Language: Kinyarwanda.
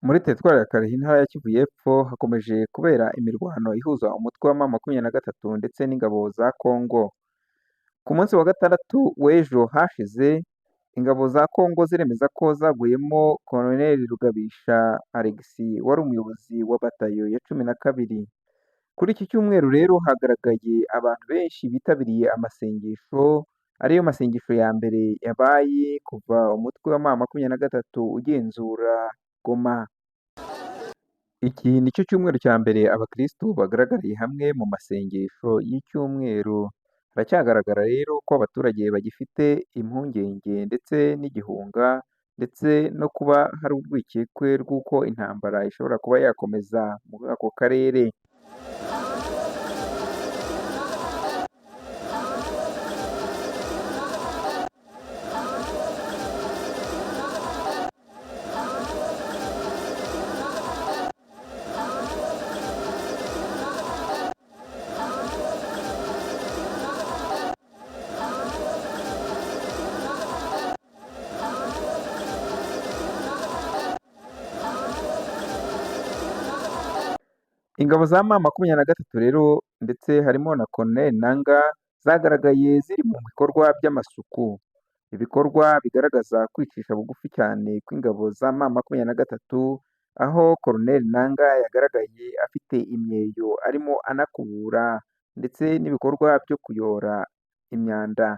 Muri Teritwari ya Karehe intara ya Kivu y'Epfo hakomeje kubera imirwano ihuza umutwe wa M23 ndetse n'ingabo za Congo. Ku munsi wa gatandatu w'ejo hashize, ingabo za Congo ziremeza ko zaguyemo Colonel Rugabisha Alexis wari umuyobozi wa batayo ya 12. Kuri iki cyumweru rero hagaragaye abantu benshi bitabiriye amasengesho, ariyo masengesho ya mbere yabaye kuva umutwe wa M23 ugenzura Goma. Iki nicyo cyumweru cya mbere abakirisitu bagaragariye hamwe mu masengesho y'icyumweru. Haracyagaragara rero ko abaturage bagifite impungenge ndetse n'igihunga ndetse no kuba hari urwikekwe rw'uko intambara ishobora kuba yakomeza muri ako karere. Ingabo za M23 rero ndetse harimo na Colonel Nanga zagaragaye ziri mu bikorwa by'amasuku. Ibikorwa bigaragaza kwicisha bugufi cyane kw'ingabo za M23, aho Colonel Nanga yagaragaye afite imyeyo arimo anakubura ndetse n'ibikorwa byo kuyora imyanda.